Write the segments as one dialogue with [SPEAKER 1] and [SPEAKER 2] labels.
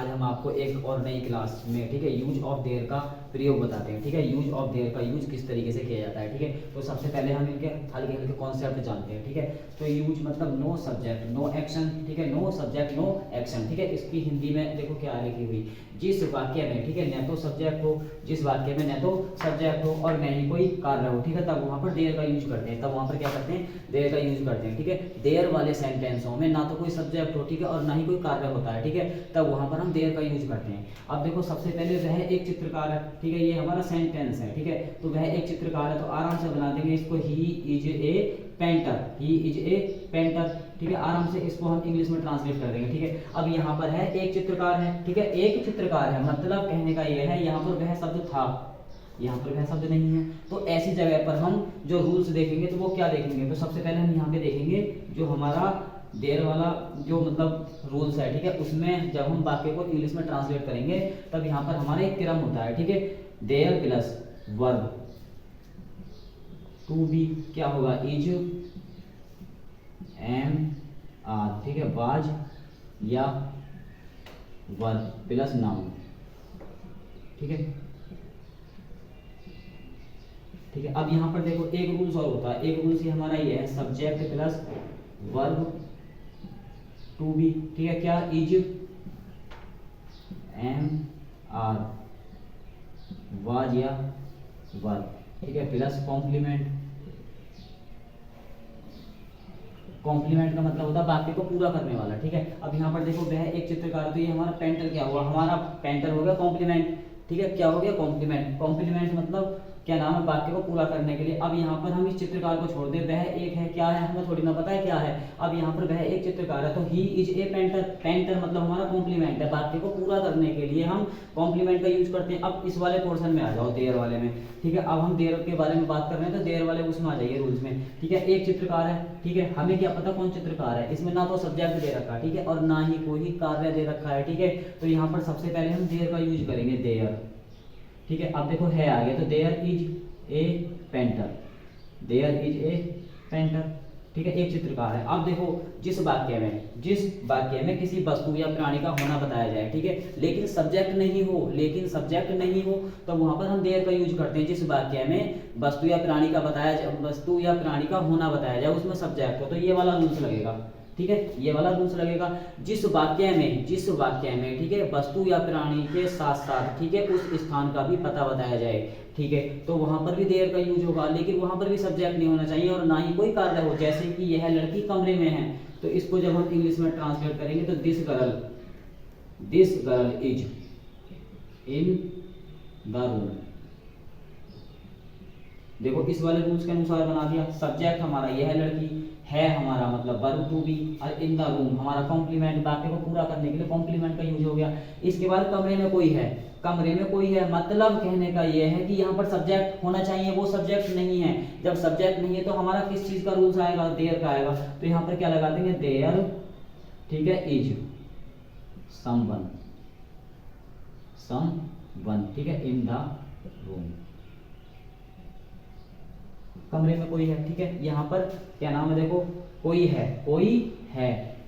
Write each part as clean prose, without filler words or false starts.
[SPEAKER 1] आज हम आपको एक और नई क्लास में, ठीक है, यूज ऑफ देयर का प्रयोग बताते हैं। ठीक है, यूज ऑफ देयर का यूज किस तरीके से किया जाता है। ठीक है, तो सबसे पहले हम इनके हल्के हल्के कॉन्सेप्ट जानते हैं। ठीक है, तो यूज मतलब नो सब्जेक्ट नो एक्शन। ठीक है, नो सब्जेक्ट नो एक्शन। ठीक है, इसकी हिंदी में देखो क्या लिखी हुई, जिस वाक्य में, ठीक है, न तो सब्जेक्ट हो, जिस वाक्य में न तो सब्जेक्ट हो और न ही कोई कार्य हो, ठीक है, तब वहाँ पर देयर का यूज करते हैं। तब वहाँ पर क्या करते हैं, देयर का यूज करते हैं। ठीक है, देयर वाले सेंटेंसों में ना तो कोई सब्जेक्ट हो, ठीक है, और ना ही कोई कार्य होता है। ठीक है, तब वहाँ पर हम देयर का यूज करते हैं। अब देखो सबसे पहले वह एक चित्रकार है, ठीक है, ये हमारा सेंटेंस है। ठीक है, तो वह एक चित्रकार है, तो आराम से बना देंगे इसको, he is a painter, he is a painter. ठीक है, आराम से इसको हम इंग्लिश में ट्रांसलेट कर देंगे। ठीक है, अब यहाँ पर है एक चित्रकार है, ठीक है, एक चित्रकार है, मतलब कहने का यह है यहाँ पर वह शब्द था, यहाँ पर वह शब्द नहीं है। तो ऐसी जगह पर हम जो रूल्स देखेंगे तो वो क्या देखेंगे, तो सबसे पहले हम यहाँ पे देखेंगे जो हमारा देयर वाला जो मतलब रूल्स है। ठीक है, उसमें जब हम वाक्य को इंग्लिश में ट्रांसलेट करेंगे तब यहाँ पर हमारा एक क्रम होता है। ठीक है, there plus verb to be क्या होगा, इज एम आर, ठीक है, वाज या वर्ब प्लस नाउन। ठीक है, ठीक है, अब यहाँ पर देखो एक रूल्स और होता है, एक रूल्स ये हमारा ये है, subject plus verb to be, ठीक है, क्या, इज एम आर वाज या वर्ब, ठीक है, प्लस कॉम्प्लीमेंट। कॉम्प्लीमेंट का मतलब होता है वाक्य को पूरा करने वाला। ठीक है, अब यहाँ पर देखो वह एक चित्रकार, तो ये हमारा पेंटर क्या हुआ, हमारा पेंटर हो गया कॉम्प्लीमेंट। ठीक है, क्या हो गया, कॉम्प्लीमेंट। कॉम्प्लीमेंट मतलब क्या नाम है, वाक्य को पूरा करने के लिए। अब यहाँ पर हम इस चित्रकार को छोड़ दें, वह एक है, क्या है हमें थोड़ी ना पता है क्या है। अब यहाँ पर वह एक चित्रकार है, तो he is a painter, painter मतलब हमारा कॉम्प्लीमेंट है, वाक्य को पूरा करने के लिए हम कॉम्प्लीमेंट का यूज करते हैं। अब इस वाले पोर्शन में आ जाओ, देयर वाले में। ठीक है, अब हम देयर के बारे में बात कर रहे हैं, तो देयर वाले उसमें आ जाइए रूल्स में। ठीक है, एक चित्रकार है, ठीक है, हमें क्या पता कौन चित्रकार है, इसमें ना तो सब्जेक्ट दे रखा है, ठीक है, और ना ही कोई कार्य दे रखा है। ठीक है, तो यहाँ पर सबसे पहले हम देयर का यूज करेंगे, देयर। ठीक है, अब देखो है आ गया, तो there is a painter, there is a painter. ठीक है, एक चित्रकार है। अब देखो जिस वाक्य में किसी वस्तु या प्राणी का होना बताया जाए, ठीक है, लेकिन सब्जेक्ट नहीं हो, तो वहां पर हम देयर का यूज करते हैं। जिस वाक्य में वस्तु या प्राणी का बताया जाए, वस्तु या प्राणी का होना बताया जाए, उसमें सब्जेक्ट हो, तो ये वाला रूल्स लगेगा। ठीक है, ये वाला रूल्स लगेगा। जिस वाक्य में, ठीक है, वस्तु या प्राणी के साथ साथ, ठीक है, उस स्थान का भी पता बताया जाए, ठीक है, तो वहां पर भी देयर का यूज होगा, लेकिन वहां पर भी सब्जेक्ट नहीं होना चाहिए और ना ही कोई कार्य हो। जैसे कि यह लड़की कमरे में है, तो इसको जब हम इंग्लिश में ट्रांसलेट करेंगे तो this girl is in the room. देखो इस वाले रूल्स के अनुसार बना दिया। सब्जेक्ट हमारा यह है, लड़की है हमारा मतलब वर्ब टू बी, और इन द रूम हमारा कॉम्प्लीमेंट, वाक्य को पूरा करने के लिए कॉम्प्लीमेंट का यूज हो गया। इसके बाद कमरे में कोई है, मतलब कहने का यह है कि यहाँ पर सब्जेक्ट होना चाहिए, वो सब्जेक्ट नहीं है। जब सब्जेक्ट नहीं है तो हमारा किस चीज का रूल्स आएगा, देयर का आएगा। तो यहाँ पर क्या लगा देंगे, देयर, ठीक है, इज समवन, ठीक है, इन द रूम, कमरे में कोई है। ठीक है, यहाँ पर क्या नाम है, देखो कोई है,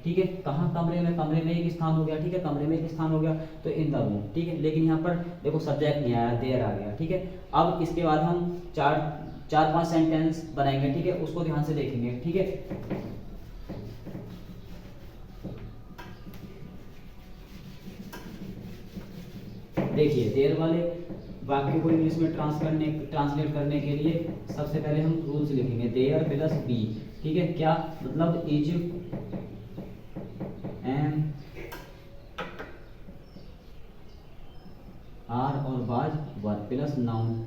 [SPEAKER 1] ठीक है, कहाँ, कमरे में एक स्थान हो गया। ठीक है, कमरे में एक स्थान हो गया, तो इन द रूम। ठीक है, लेकिन यहाँ पर देखो सब्जेक्ट नहीं आया, देयर आ गया। ठीक है, अब इसके बाद हम चार पांच सेंटेंस बनाएंगे। ठीक है, उसको ध्यान से देखेंगे। ठीक है, देखिए देयर वाले वाक्य को इंग्लिश में ट्रांसलेट करने के लिए सबसे पहले हम रूल्स लिखेंगे, देयर प्लस बी। ठीक है, क्या मतलब, इज एम आर और वाज वर्ब प्लस नाउन।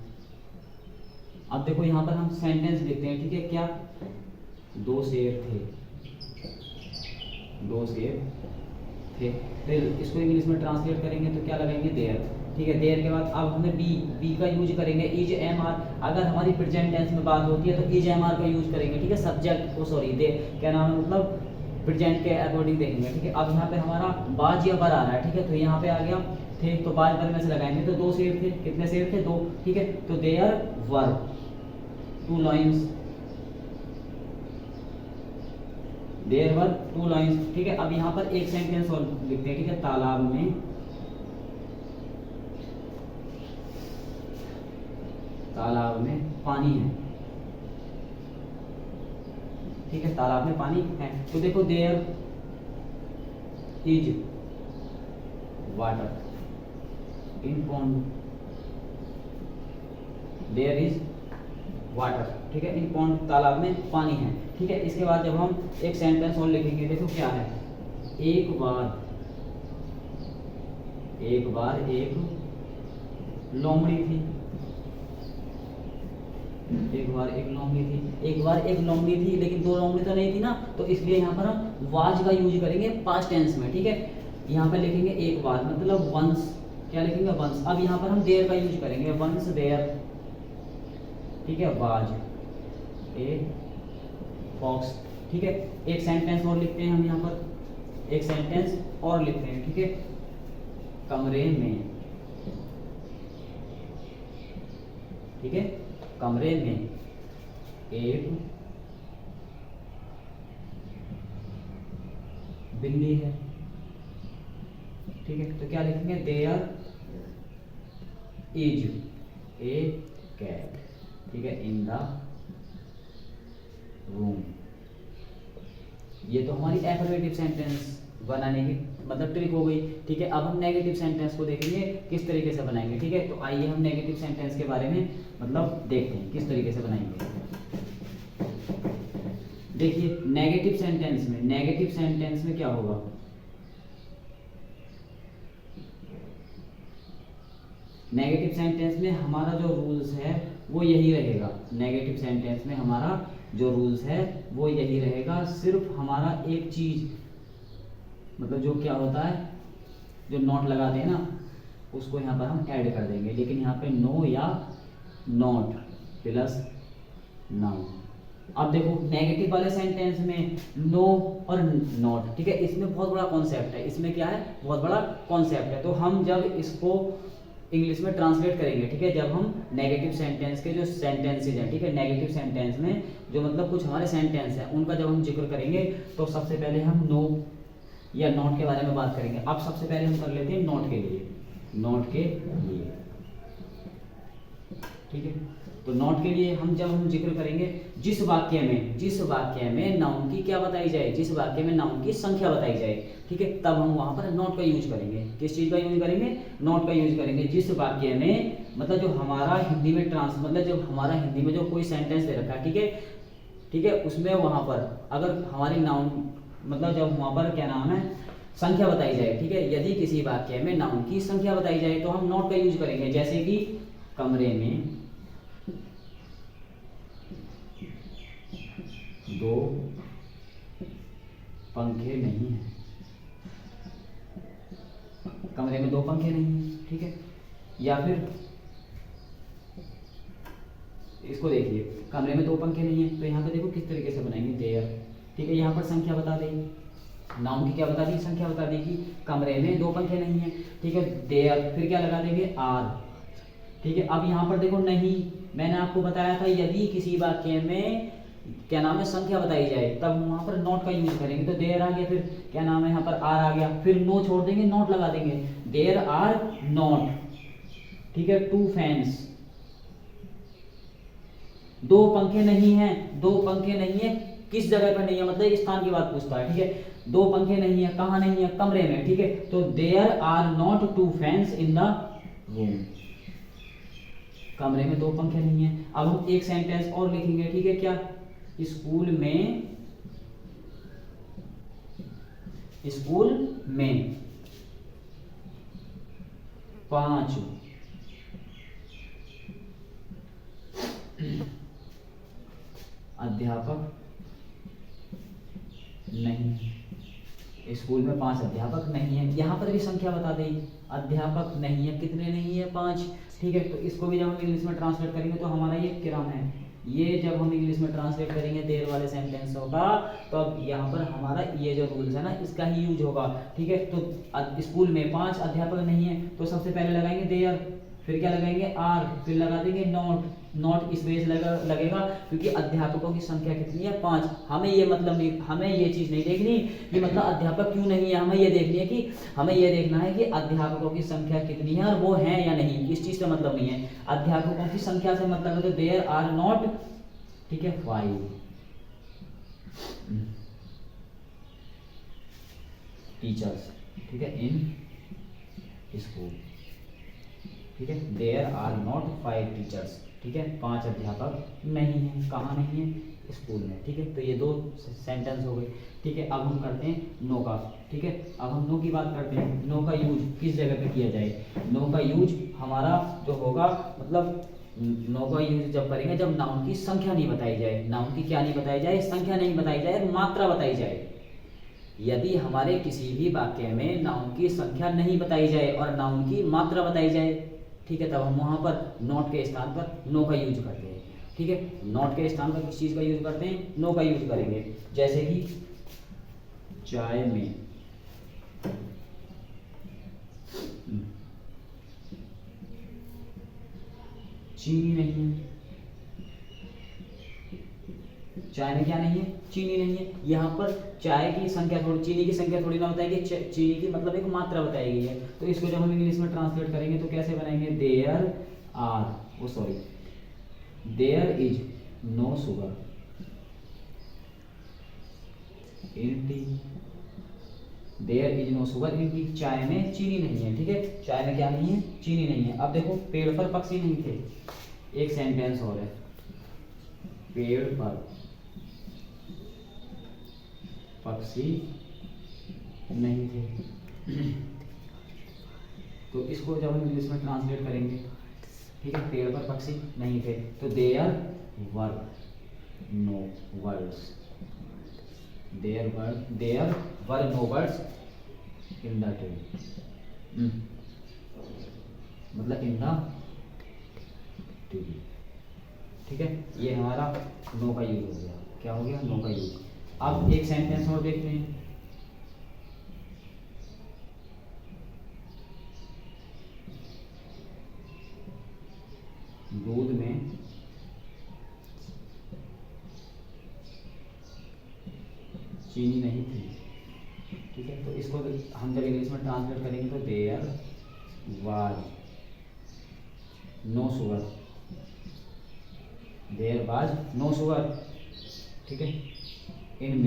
[SPEAKER 1] अब देखो यहाँ पर हम सेंटेंस लिखते हैं। ठीक है, क्या, दो शेर थे, फिर इसको इंग्लिश में ट्रांसलेट करेंगे तो क्या लगाएंगे, देयर। ठीक है, देयर के बाद अब हमें बी का यूज करेंगे, इज एम आर। अगर हमारी प्रेजेंट टेंस में बात होती है तो इज एम आर का यूज करेंगे। ठीक है, सब्जेक्ट को सॉरी दे क्या नाम है, मतलब प्रेजेंट के अकॉर्डिंग देखेंगे। ठीक है, अब यहाँ पे हमारा बाज या बर आ रहा है। ठीक है, तो यहाँ पे आ गया थे, तो बाज बर में से लगाएंगे, तो दो शेर थे, कितने शेर थे, दो। ठीक है, तो there were 2 lines, there were 2 lines. ठीक है, अब यहाँ पर एक सेंटेंस और लिखते हैं। ठीक है, तालाब में तालाब में पानी है, ठीक है, तालाब में पानी है। तो देखो there is water in pond, there is water, ठीक है, इन पॉन्ड, तालाब में पानी है, ठीक है। इसके बाद जब हम एक सेंटेंस और लिखेंगे, देखो क्या है, एक बार एक लोमड़ी थी, एक बार एक लोमड़ी थी, एक बार एक लोमड़ी थी, लेकिन दो लोमड़ी तो नहीं थी ना, तो इसलिए यहाँ पर हम वाज का यूज करेंगे पास्ट टेंस में, ठीक है। यहाँ पर लिखेंगे एक बार मतलब वंस, क्या लिखेंगे वंस। अब यहाँ पर हम देयर का यूज करेंगे, वंस देयर, ठीक है, वाज ए फॉक्स, ठीक है। एक सेंटेंस और लिखते हैं हम यहाँ पर, एक सेंटेंस और लिखते हैं, ठीक है, कमरे में, ठीक है, कमरे में एक बिल्ली है, ठीक है। तो क्या लिखेंगे, देयर इज ए कैट, ठीक है, इन द रूम। ये तो हमारी एफर्मेटिव सेंटेंस बनाने की मतलब ट्रिक हो गई, ठीक है। अब हम नेगेटिव सेंटेंस को देखेंगे किस तरीके से बनाएंगे, ठीक है। तो आइए हम नेगेटिव सेंटेंस के बारे में मतलब देखते हैं किस तरीके से बनाएंगे। देखिए नेगेटिव सेंटेंस में क्या होगा, नेगेटिव सेंटेंस में हमारा जो रूल्स है वो यही रहेगा, नेगेटिव सेंटेंस में हमारा जो रूल्स है वो यही रहेगा, सिर्फ हमारा एक चीज मतलब जो क्या होता है, जो नॉट लगाते हैं ना उसको यहाँ पर हम ऐड कर देंगे, लेकिन यहाँ पे नो या नॉट प्लस नाउन। अब देखो नेगेटिव वाले सेंटेंस में नो और नॉट, ठीक है, इसमें बहुत बड़ा कॉन्सेप्ट है, इसमें क्या है, बहुत बड़ा कॉन्सेप्ट है। तो हम जब इसको इंग्लिश में ट्रांसलेट करेंगे, ठीक है, जब हम नेगेटिव सेंटेंस के जो सेंटेंसेज हैं, ठीक है, नेगेटिव सेंटेंस में जो मतलब कुछ हमारे सेंटेंस हैं उनका जब हम जिक्र करेंगे तो सबसे पहले हम नो या नॉट के बारे में बात करेंगे। अब सबसे पहले हम कर लेते हैं नॉट के लिए, नॉट के लिए, ठीक है। तो नॉट के लिए हम जब हम जिक्र करेंगे जिस वाक्य में नाउन की क्या बताई जाए, जिस वाक्य में नाउन की संख्या बताई जाए, ठीक है, तब हम वहां पर नॉट का यूज करेंगे। किस चीज का यूज करेंगे, नॉट का यूज करेंगे। जिस वाक्य में मतलब जो हमारा हिंदी में मतलब जब हमारा हिंदी में जो कोई सेंटेंस दे रखा है, ठीक है, उसमें वहां पर अगर हमारी नाउन मतलब जब वहां पर क्या नाम है संख्या बताई जाए, ठीक है, यदि किसी वाक्य में नाउन की संख्या बताई जाए तो हम नॉट का यूज करेंगे। जैसे कि कमरे में दो पंखे नहीं है, कमरे में दो पंखे नहीं है, ठीक है। या फिर इसको देखिए, कमरे में दो पंखे नहीं है, तो यहाँ पे देखो किस तरीके से बनाएंगे, देयर, ठीक है, यहाँ पर संख्या बता देंगे, नाउन की क्या बता दी, संख्या बता दी कि कमरे में दो पंखे नहीं है, ठीक है, देयर, फिर क्या लगा देंगे, आर, ठीक है। अब यहाँ पर देखो नहीं, मैंने आपको बताया था यदि किसी वाक्य में क्या नाम है संख्या बताई जाए तब वहां पर नॉट का यूज करेंगे। तो देयर आ गया, फिर क्या नाम है यहाँ पर आर आ गया, फिर नो छोड़ देंगे, नॉट लगा देंगे, देयर आर नॉट, ठीक है, टू फैंस, दो पंखे नहीं है, दो पंखे नहीं है, किस जगह पर नहीं है मतलब स्थान की बात पूछता है, ठीक है, दो पंखे नहीं है, कहाँ नहीं है, कमरे में, ठीक है। तो there are not two fans in the room, कमरे में दो पंखे नहीं है। अब हम एक सेंटेंस और लिखेंगे, ठीक है, क्या, स्कूल में 5 अध्यापक नहीं, स्कूल में 5 अध्यापक नहीं है, यहाँ पर भी संख्या बता दें, अध्यापक नहीं है, कितने नहीं है, 5, ठीक है। तो इसको भी जब हम इंग्लिश में ट्रांसलेट करेंगे तो हमारा ये किराम है, ये जब हम इंग्लिश में ट्रांसलेट करेंगे देर वाले सेंटेंस होगा तो अब यहाँ पर हमारा ये जो रूल्स है ना इसका ही यूज होगा, ठीक है। तो स्कूल में 5 अध्यापक नहीं है तो सबसे पहले लगाएंगे देयर, फिर क्या लगाएंगे आर, फिर लगा देंगे नॉट, नॉट स्पेस लगेगा क्योंकि अध्यापकों की संख्या कितनी है 5। हमें ये मतलब नहीं, हमें ये चीज़ नहीं देखनी कि मतलब अध्यापक क्यों नहीं है, हमें ये देखनी है कि हमें ये देखना है कि अध्यापकों की संख्या कितनी है और वो हैं या नहीं, इस चीज़ से मतलब नहीं है। अध्यापकों की संख्या से मतलब है तो देयर आर नॉट, ठीक है, 5 टीचर्स, ठीक है, इन स्कूल, ठीक है, देयर आर नॉट 5 टीचर्स, ठीक है, 5 अध्यापक नहीं है, कहाँ नहीं है, स्कूल में, ठीक है। तो ये 2 सेंटेंस हो गए, ठीक है। अब हम करते हैं नो का, ठीक है। अब हम नो की बात करते हैं। नो का यूज किस जगह पे किया जाए? नो का यूज हमारा जो होगा, मतलब नो का यूज जब करेंगे जब नाउन की संख्या नहीं बताई जाए। नाउन की क्या नहीं बताई जाए? संख्या नहीं बताई जाए, मात्रा बताई जाए। यदि हमारे किसी भी वाक्य में नाउन की संख्या नहीं बताई जाए और नाउन की मात्रा बताई जाए, ठीक है, तब हम वहाँ पर नॉट के स्थान पर नो का यूज करते हैं, ठीक है। नॉट के स्थान पर किस चीज़ का यूज करते हैं? नो का यूज करेंगे। जैसे कि चाय में चीनी नहीं है। चाय में क्या नहीं है? चीनी नहीं है। यहाँ पर चाय की संख्या थोड़ी, चीनी की संख्या थोड़ी ना बताएगी, चीनी की मतलब एक मात्रा बताई गई है। तो इसको जब हम इंग्लिश में ट्रांसलेट करेंगे तो कैसे बनाएंगे? There are, oh sorry, there is no sugar in tea. There is no sugar in tea, चाय में चीनी नहीं है, ठीक है। चाय में क्या नहीं है? चीनी नहीं है। अब देखो, पेड़ पर पक्षी नहीं थे, एक सेंटेंस और है, पेड़ पर पक्षी नहीं थे। तो इसको जब हम इंग्लिश में ट्रांसलेट करेंगे, ठीक है, पेड़ पर पक्षी नहीं थे, तो there were no birds, there were no birds in the tree, मतलब इन द ट्री, ठीक है। ये हमारा नो का यूज हो गया। क्या हो गया? नो का यूज। अब एक सेंटेंस और देखते हैं। दूध में चीनी नहीं थी, ठीक है। तो इसको हम जब इंग्लिश में ट्रांसलेट करेंगे तो there was no sugar, there was no sugar, ठीक है, इन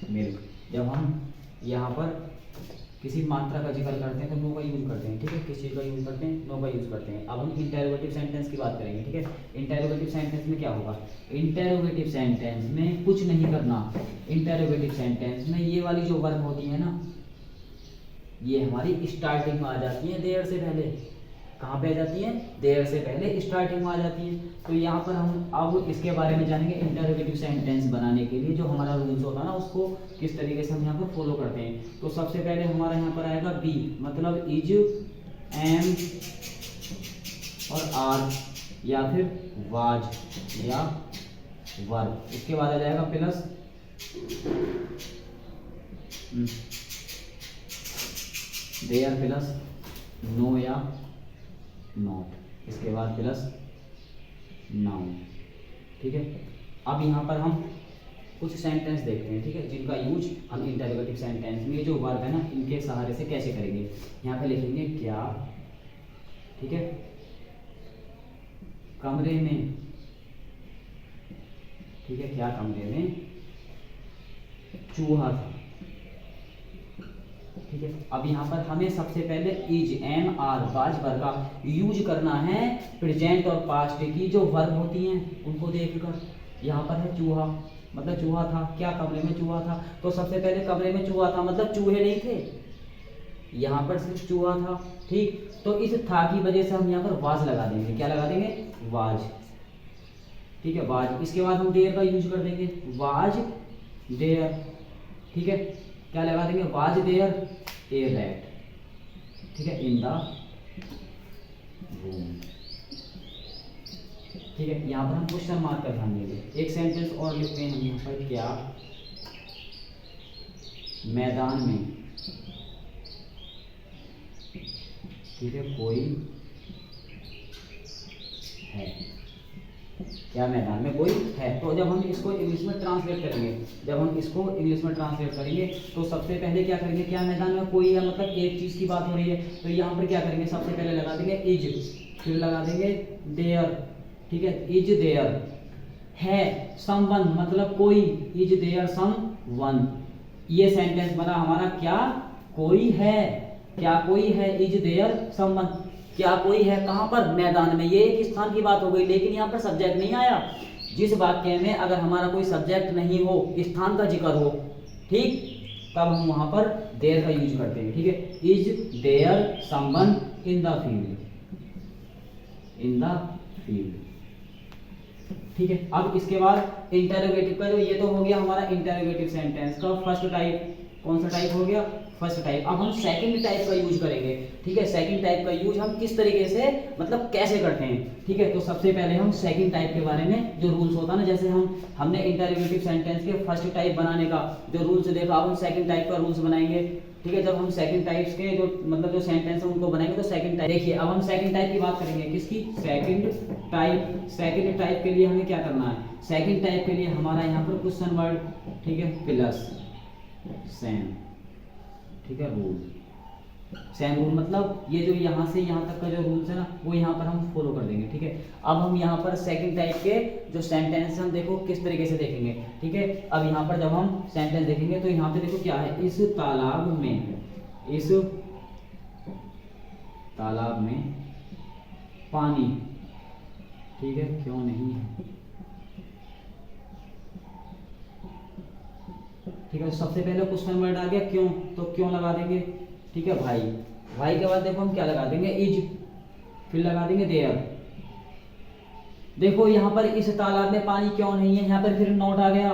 [SPEAKER 1] मिल्क। जब हम यहाँ पर किसी मात्रा का जिक्र करते हैं तो नो का यूज करते हैं, ठीक है। किस चीज़ का यूज करते हैं? नो का यूज करते हैं। अब हम इंटेरोगेटिव सेंटेंस की बात करेंगे, ठीक है। इंटेरोगेटिव सेंटेंस में क्या होगा? इंटेरोगेटिव सेंटेंस में कुछ नहीं करना। इंटेरोगेटिव सेंटेंस में ये वाली जो वर्ब होती है ना, ये हमारी स्टार्टिंग में आ जाती है, देयर से पहले। कहाँ पे आ जाती है? देयर से पहले स्टार्टिंग में आ जाती है। तो यहाँ पर हम अब इसके बारे में जानेंगे। इंटरोगेटिव सेंटेंस बनाने के लिए जो हमारा रूल्स होता है ना, उसको किस तरीके से हम यहाँ पर फॉलो करते हैं। तो सबसे पहले हमारा यहाँ पर आएगा बी, मतलब इज, एम और आर, या फिर वाज या वर्ब। इसके बाद आ जाएगा प्लस देयर प्लस नो या नॉट। इसके बाद प्लस नाउन, ठीक है। अब यहाँ पर हम कुछ सेंटेंस देखते हैं, ठीक है, जिनका यूज हम इंटरोगेटिव सेंटेंस में जो वर्ब है ना, इनके सहारे से कैसे करेंगे। यहाँ पे लिखेंगे क्या, ठीक है, कमरे में, ठीक है, क्या कमरे में चूहा था, ठीक है। अब यहाँ पर हमें सबसे पहले is, am, are, was verb का यूज करना है प्रेजेंट और पास्ट की जो वर्ब होती हैं उनको देखकर। यहाँ पर है चूहा, मतलब चूहा था, क्या कमरे में चूहा था। तो सबसे पहले कमरे में चूहा था मतलब चूहे नहीं थे, यहाँ पर सिर्फ चूहा था, ठीक। तो इस था की वजह से हम यहाँ पर वाज लगा देंगे। क्या लगा देंगे? वाज, ठीक है, वाज। इसके बाद हम देयर का यूज कर देंगे, वाज देयर, ठीक है। क्या लगा देंगे? वाज देयर ए रैट, ठीक है, इन द रूम, ठीक है। यहाँ पर हम क्वेश्चन मार्क का ध्यान देंगे। एक सेंटेंस और लिखते हैं हम यहाँ पर, क्या मैदान में, ठीक है, कोई है, क्या मैदान में कोई है। तो जब हम इसको इंग्लिश में ट्रांसलेट करेंगे, तो सबसे पहले क्या करेंगे, क्या मैदान में कोई है, मतलब एक चीज की बात हो रही है, तो यहाँ पर क्या करेंगे, सबसे पहले लगा देंगे इज, फिर लगा देंगे देयर, ठीक है, इज देयर है समवन, मतलब कोई, इज देयर समवन, ये सेंटेंस बना हमारा, क्या कोई है, इज देयर समवन, क्या कोई है, कहां पर, मैदान में। ये एक स्थान की बात हो गई, लेकिन यहाँ पर सब्जेक्ट नहीं आया। जिस वाक्य में अगर हमारा कोई सब्जेक्ट नहीं हो, स्थान का जिक्र हो, ठीक, तब हम वहां पर देयर का यूज करते हैं, ठीक है। Is there someone in the field, ठीक है। अब इसके बाद इंटरोगेटिव का, जो ये तो हो गया हमारा इंटरोगेटिव सेंटेंस का फर्स्ट टाइप, कौन सा टाइप हो गया, फर्स्ट टाइप। अब हम सेकंड टाइप का यूज करेंगे, ठीक है। सेकंड टाइप का यूज हम किस तरीके से, मतलब कैसे करते हैं, ठीक है। तो सबसे पहले हम सेकंड टाइप के बारे में जो रूल्स होता है ना, जैसे हमने इंटरोगेटिव सेंटेंस के फर्स्ट टाइप बनाने का जो रूल्स देखा, अब हम सेकंड टाइप का रूल्स बनाएंगे, ठीक है। जब हम सेकंड टाइप्स के जो मतलब जो सेंटेंस है उनको बनाएंगे, तो सेकंड टाइप, देखिए अब हम सेकंड टाइप की बात करेंगे, किसकी, सेकंड टाइप के लिए हमें क्या करना है, सेकंड टाइप के लिए हमारा यहाँ पर क्वेश्चन वर्ड, ठीक है, प्लस सेम, ठीक है, रूल, सेम रूल, मतलब ये जो यहाँ से यहाँ तक का जो रूल्स है ना, वो यहाँ पर हम फॉलो कर देंगे, ठीक है। अब हम यहाँ पर सेकंड टाइप के जो सेंटेंस हम देखो किस तरीके से देखेंगे, ठीक है। अब यहाँ पर जब हम सेंटेंस देखेंगे तो यहाँ पे देखो क्या है, इस तालाब में पानी, ठीक है, क्यों नहीं है, ठीक है। सबसे पहले क्वेश्चन वर्ड आ गया क्यों, तो क्यों लगा देंगे, ठीक है। भाई के बाद देखो हम क्या लगा देंगे, इज, फिर लगा देंगे देयर। देखो यहाँ पर इस तालाब में पानी क्यों नहीं है, यहाँ पर फिर नॉट आ गया,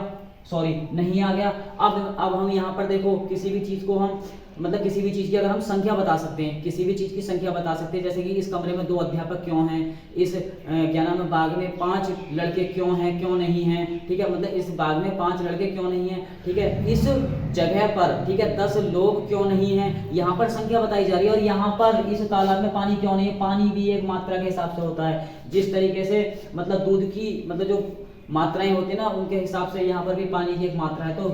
[SPEAKER 1] सॉरी नहीं आ गया। अब हम यहाँ पर देखो किसी भी चीज को हम, मतलब किसी भी चीज की अगर हम संख्या बता सकते हैं, किसी भी चीज की संख्या बता सकते हैं, जैसे कि इस कमरे में 2 अध्यापक क्यों हैं, इस क्या नाम है बाग में 5 लड़के क्यों हैं, क्यों नहीं हैं, ठीक है, मतलब इस बाग में 5 लड़के क्यों नहीं हैं, ठीक है। इस जगह पर, ठीक है, 10 लोग क्यों नहीं हैं, यहाँ पर संख्या बताई जा रही है। और यहाँ पर इस तालाब में पानी क्यों नहीं है, पानी भी एक मात्रा के हिसाब से होता है, जिस तरीके से मतलब दूध की मतलब जो मात्राएं होती है ना, उनके हिसाब से यहाँ पर भी पानी की एक मात्रा है। तो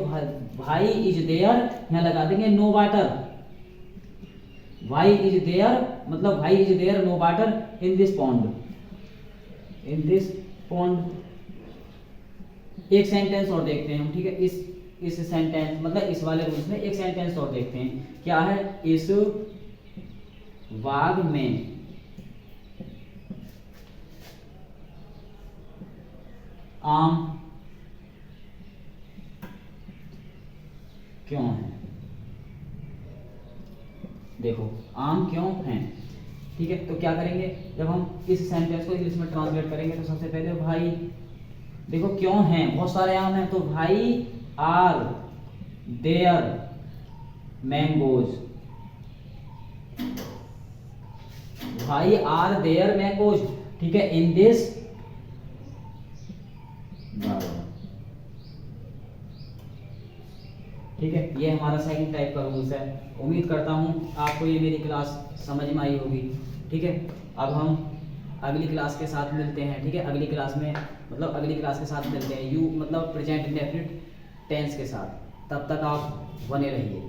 [SPEAKER 1] भाई इज देयर, यहाँ लगा देंगे नो वाटर, भाई इज देयर, मतलब भाई is there no water in this pond, एक सेंटेंस और देखते हैं हम, ठीक है। इस सेंटेंस मतलब इस वाले रूल्स में एक सेंटेंस और देखते हैं, क्या है, इस बाग में आम क्यों है, देखो आम क्यों हैं, ठीक है। तो क्या करेंगे, जब हम इस सेंटेंस को इंग्लिश में ट्रांसलेट करेंगे, तो सबसे पहले भाई देखो क्यों हैं, बहुत सारे आम हैं, तो भाई आर देयर मैंगोज, भाई आर देयर मैंगोज, ठीक है, इन दिस, ठीक है। ये हमारा सेकंड टाइप का रूल्स है। उम्मीद करता हूँ आपको ये मेरी क्लास समझ में आई होगी, ठीक है। अब हम अगली क्लास के साथ मिलते हैं, ठीक है। अगली क्लास के साथ मिलते हैं, यू मतलब प्रेजेंट इंडेफिनिट टेंस के साथ। तब तक आप बने रहिए।